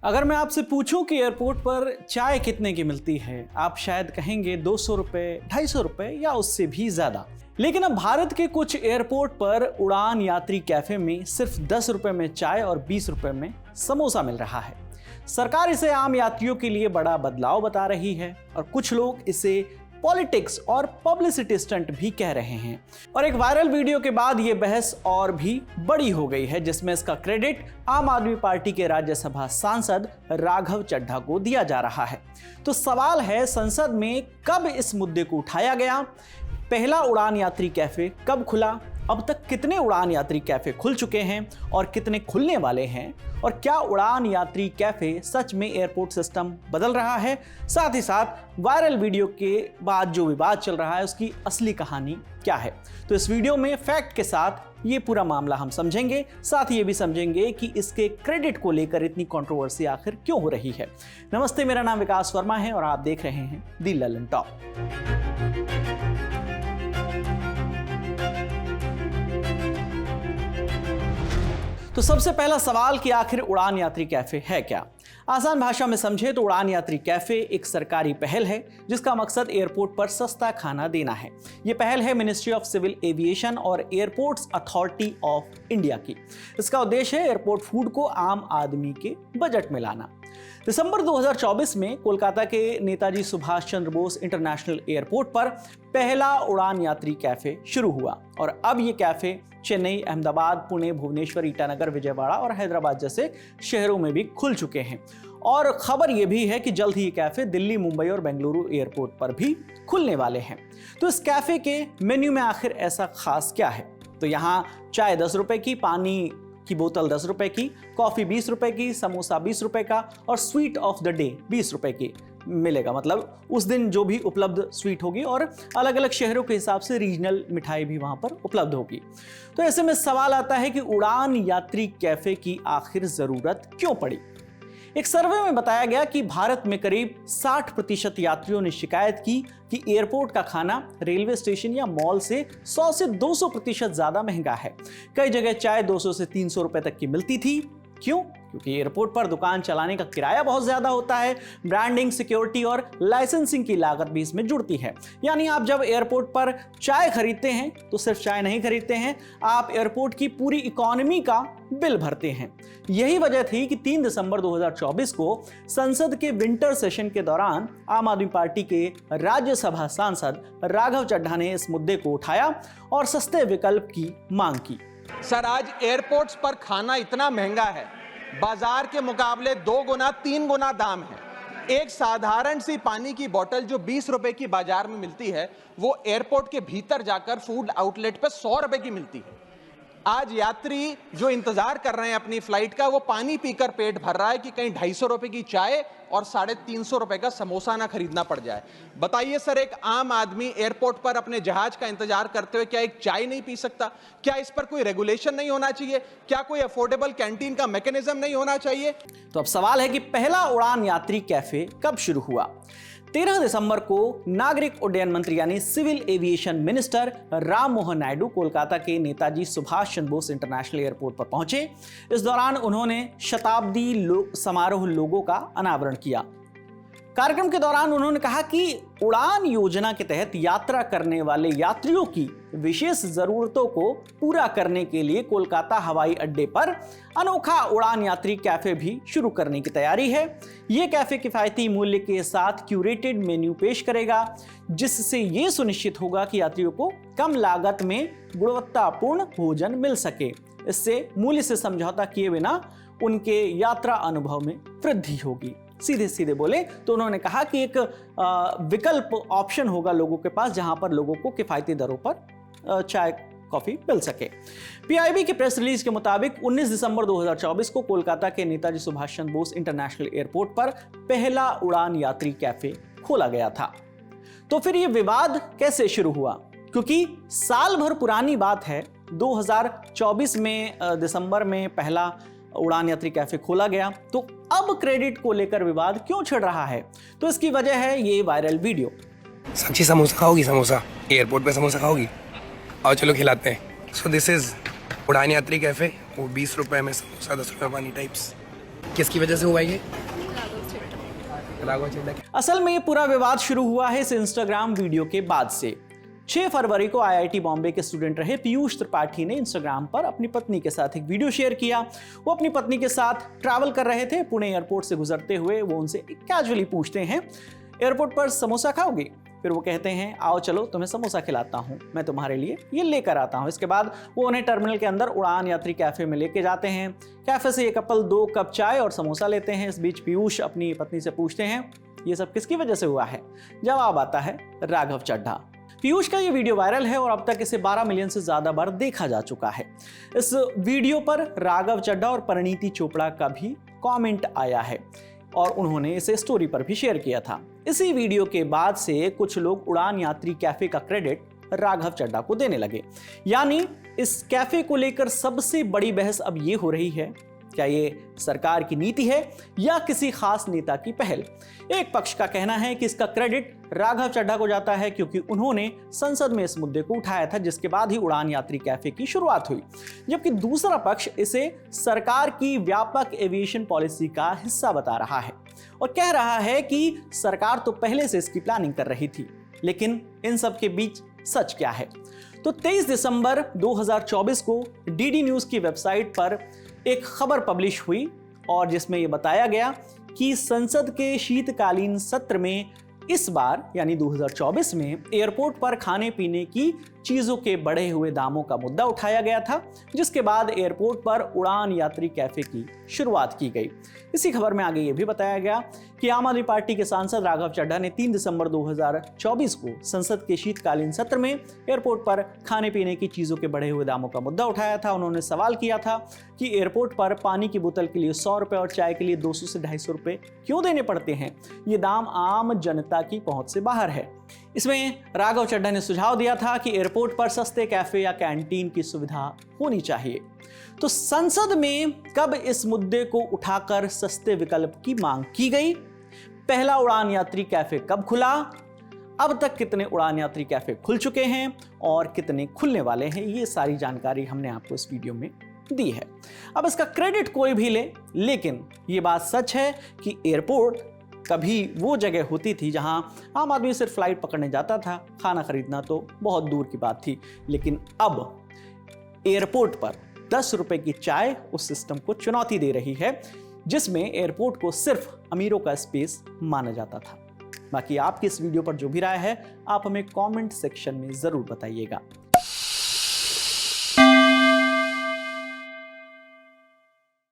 अगर मैं आपसे पूछूं कि एयरपोर्ट पर चाय कितने की मिलती है, आप शायद कहेंगे 200 रुपए, 250 रुपए या उससे भी ज्यादा। लेकिन अब भारत के कुछ एयरपोर्ट पर उड़ान यात्री कैफे में सिर्फ 10 रुपए में चाय और 20 रुपए में समोसा मिल रहा है। सरकार इसे आम यात्रियों के लिए बड़ा बदलाव बता रही है और कुछ लोग इसे पॉलिटिक्स और पब्लिसिटी स्टंट भी कह रहे हैं। और एक वायरल वीडियो के बाद ये बहस और भी बड़ी हो गई है, जिसमें इसका क्रेडिट आम आदमी पार्टी के राज्यसभा सांसद राघव चड्ढा को दिया जा रहा है। तो सवाल है, संसद में कब इस मुद्दे को उठाया गया? पहला उड़ान यात्री कैफे कब खुला? अब तक कितने उड़ान यात्री कैफे खुल चुके हैं और कितने खुलने वाले हैं? और क्या उड़ान यात्री कैफे सच में एयरपोर्ट सिस्टम बदल रहा है? साथ ही साथ वायरल वीडियो के बाद जो विवाद चल रहा है उसकी असली कहानी क्या है? तो इस वीडियो में फैक्ट के साथ ये पूरा मामला हम समझेंगे। साथ ही ये भी समझेंगे कि इसके क्रेडिट को लेकर इतनी कंट्रोवर्सी आखिर क्यों हो रही है। नमस्ते, मेरा नाम विकास वर्मा है और आप देख रहे हैं दी ललन टॉक। तो सबसे पहला सवाल कि आखिर उड़ान यात्री कैफे है क्या? आसान भाषा में समझे तो उड़ान यात्री कैफे एक सरकारी पहल है जिसका मकसद एयरपोर्ट पर सस्ता खाना देना है। यह पहल है मिनिस्ट्री ऑफ सिविल एविएशन और एयरपोर्ट्स अथॉरिटी ऑफ इंडिया की। इसका उद्देश्य है एयरपोर्ट फूड को आम आदमी के बजट में लाना। दिसंबर 2024 में कोलकाता के नेताजी सुभाष चंद्र बोस इंटरनेशनल एयरपोर्ट पर पहला उड़ान यात्री कैफे शुरू हुआ और अब ये कैफे चेन्नई, अहमदाबाद, पुणे, भुवनेश्वर, ईटानगर, विजयवाड़ा और हैदराबाद जैसे शहरों में भी खुल चुके हैं। और खबर यह भी है कि जल्द ही ये कैफे दिल्ली, मुंबई और बेंगलुरु एयरपोर्ट पर भी खुलने वाले हैं। तो इस कैफे के मेन्यू में आखिर ऐसा खास क्या है? तो यहाँ चाय 10 रुपए की, पानी की बोतल 10 रुपए की, कॉफी 20 रुपए की, समोसा 20 रुपए का और स्वीट ऑफ द डे 20 रुपए की मिलेगा। मतलब उस दिन जो भी उपलब्ध स्वीट होगी और अलग अलग शहरों के हिसाब से रीजनल मिठाई भी वहां पर उपलब्ध होगी। तो ऐसे में सवाल आता है कि उड़ान यात्री कैफे की आखिर जरूरत क्यों पड़ी? एक सर्वे में बताया गया कि भारत में करीब 60% यात्रियों ने शिकायत की कि एयरपोर्ट का खाना रेलवे स्टेशन या मॉल से 100 से 200% ज्यादा महंगा है। कई जगह चाय 200 से 300 रुपए तक की मिलती थी। क्यों? क्योंकि एयरपोर्ट पर दुकान चलाने का किराया बहुत ज्यादा होता है। ब्रांडिंग, सिक्योरिटी और लाइसेंसिंग की लागत भी इसमें जुड़ती है। यानी आप जब एयरपोर्ट पर चाय खरीदते हैं तो सिर्फ चाय नहीं खरीदते हैं, आप एयरपोर्ट की पूरी इकोनॉमी का बिल भरते हैं। यही वजह थी कि 3 दिसंबर 2024 को संसद के विंटर सेशन के दौरान आम आदमी पार्टी के राज्यसभा सांसद राघव चड्ढा ने इस मुद्दे को उठाया और सस्ते विकल्प की मांग की। सर, आज एयरपोर्ट्स पर खाना इतना महंगा है, बाजार के मुकाबले 2 गुना 3 गुना दाम है। एक साधारण सी पानी की बोतल जो 20 रुपए की बाजार में मिलती है, वो एयरपोर्ट के भीतर जाकर फूड आउटलेट पर 100 रुपए की मिलती है। आज यात्री जो इंतजार कर रहे हैं अपनी फ्लाइट का, वो पानी पीकर पेट भर रहा है कि कहीं 250 रुपए की चाय और 350 रुपए का समोसा ना खरीदना पड़ जाए। बताइए सर, एक आम आदमी एयरपोर्ट पर अपने जहाज का इंतजार करते हुए क्या एक चाय नहीं पी सकता? क्या इस पर कोई रेगुलेशन नहीं होना चाहिए? क्या कोई अफोर्डेबल कैंटीन का मैकेनिज्म नहीं होना चाहिए? तो अब सवाल है कि पहला उड़ान यात्री कैफे कब शुरू हुआ? 13 दिसंबर को नागरिक उड्डयन मंत्री यानी civil aviation minister Ram Mohan Naidu Kolkata के नेताजी सुभाष चंद्र बोस इंटरनेशनल एयरपोर्ट पर पहुंचे। इस दौरान उन्होंने शताब्दी समारोह लोगो का अनावरण किया। कार्यक्रम के दौरान उन्होंने कहा कि उड़ान योजना के तहत यात्रा करने वाले यात्रियों की विशेष जरूरतों को पूरा करने के लिए कोलकाता हवाई अड्डे पर अनोखा उड़ान यात्री कैफे भी शुरू करने की तैयारी है। यह कैफे किफायती मूल्य के साथ क्यूरेटेड मेन्यू पेश करेगा, जिससे यह सुनिश्चित होगा कि यात्रियों को कम लागत में गुणवत्तापूर्ण भोजन मिल सके। इससे मूल्य से समझौता किए बिना उनके यात्रा अनुभव में वृद्धि होगी। सीधे सीधे बोले तो उन्होंने कहा कि एक विकल्प ऑप्शन होगा लोगों के पास, जहां पर लोगों को किफायती दरों पर चाय कॉफी मिल सके। पीआईबी के प्रेस रिलीज के मुताबिक 19 दिसंबर 2024 को कोलकाता के नेताजी सुभाष चंद्र बोस इंटरनेशनल एयरपोर्ट पर पहला उड़ान यात्री कैफे खोला गया था। तो फिर यह विवाद कैसे शुरू हुआ? क्योंकि साल भर पुरानी बात है, 2024 में दिसंबर में पहला उड़ान यात्री कैफे खोला गया, तो अब क्रेडिट को लेकर विवाद क्यों छिड़ रहा है? तो इसकी वजह है ये वायरल वीडियो। सच्ची समोसा खाओगी? समोसा एयरपोर्ट पे समोसा खाओगी? आओ चलो खिलाते हैं। सो दिस इज उड़ान यात्री कैफे। वो 20 रुपए में समोसा, 10 रुपए पानी टाइप्स। किसकी वजह से हुआ ये? राघव चड्ढा। असल में ये पूरा विवाद शुरू हुआ है इस इंस्टाग्राम वीडियो के बाद से। 6 फरवरी को आईआईटी बॉम्बे के स्टूडेंट रहे पीयूष त्रिपाठी ने इंस्टाग्राम पर अपनी पत्नी के साथ एक वीडियो शेयर किया। वो अपनी पत्नी के साथ ट्रैवल कर रहे थे। पुणे एयरपोर्ट से गुजरते हुए वो उनसे कैजुअली पूछते हैं, एयरपोर्ट पर समोसा खाओगे? फिर वो कहते हैं, आओ चलो तुम्हें समोसा खिलाता हूँ, मैं तुम्हारे लिए ये लेकर आता हूँ। इसके बाद वो उन्हें टर्मिनल के अंदर उड़ान यात्री कैफे में लेके जाते हैं। कैफे से ये कपल 2 कप चाय और समोसा लेते हैं। इस बीच पीयूष अपनी पत्नी से पूछते हैं, ये सब किसकी वजह से हुआ है? जवाब आता है, राघव चड्ढा। पीयूष का ये वीडियो वायरल है और अब तक इसे 12 मिलियन से ज्यादा बार देखा जा चुका है। इस वीडियो पर राघव चड्ढा और परिणीति चोपड़ा का भी कमेंट आया है और उन्होंने इसे स्टोरी पर भी शेयर किया था। इसी वीडियो के बाद से कुछ लोग उड़ान यात्री कैफे का क्रेडिट राघव चड्ढा को देने लगे। यानी इस कैफे को लेकर सबसे बड़ी बहस अब ये हो रही है, क्या ये सरकार की नीति है या किसी खास नेता की पहल? एक पक्ष का कहना है कि इसका क्रेडिट राघव चड्ढा को जाता है क्योंकि उन्होंने संसद में इस मुद्दे को उठाया था, जिसके बाद ही उड़ान यात्री कैफे की शुरुआत हुई। जबकि दूसरा पक्ष इसे सरकार की व्यापक एविएशन पॉलिसी का हिस्सा बता रहा है और कह रहा है कि सरकार तो पहले से इसकी प्लानिंग कर रही थी। लेकिन इन सब के बीच सच क्या है? तो 23 दिसंबर 2024 को डीडी न्यूज की वेबसाइट पर एक खबर पब्लिश हुई और जिसमें यह बताया गया कि संसद के शीतकालीन सत्र में इस बार यानी 2024 में एयरपोर्ट पर खाने पीने की चीजों के बढ़े हुए दामों का मुद्दा उठाया गया था, जिसके बाद एयरपोर्ट पर उड़ान यात्री कैफे की शुरुआत की गई। इसी खबर में आगे यह भी बताया गया कि आम आदमी पार्टी के सांसद राघव चड्ढा ने 3 दिसंबर 2024 को संसद के शीतकालीन सत्र में एयरपोर्ट पर खाने पीने की चीजों के बढ़े हुए दामों का मुद्दा उठाया था। उन्होंने सवाल किया था कि एयरपोर्ट पर पानी की बोतल के लिए 100 रुपए और चाय के लिए 200 से 250 रुपए क्यों देने पड़ते हैं? ये दाम आम जनता की पहुंच से बाहर है। इसमें राघव चड्ढा ने सुझाव दिया था कि एयरपोर्ट पर सस्ते कैफे या कैंटीन की सुविधा होनी चाहिए। तो संसद में कब इस मुद्दे को उठाकर सस्ते विकल्प की मांग की गई? पहला उड़ान यात्री कैफे कब खुला? अब तक कितने उड़ान यात्री कैफे खुल चुके हैं और कितने खुलने वाले हैं? ये सारी जानकारी हमने आपको इस वीडियो में दी है। अब इसका क्रेडिट कोई भी ले, लेकिन ये बात सच है कि एयरपोर्ट कभी वो जगह होती थी जहां आम आदमी सिर्फ फ्लाइट पकड़ने जाता था, खाना खरीदना तो बहुत दूर की बात थी। लेकिन अब एयरपोर्ट पर 10 रुपए की चाय उस सिस्टम को चुनौती दे रही है, जिसमें एयरपोर्ट को सिर्फ अमीरों का स्पेस माना जाता था। बाकी आपकी इस वीडियो पर जो भी राय है, आप हमें कमेंट सेक्शन में जरूर बताइएगा।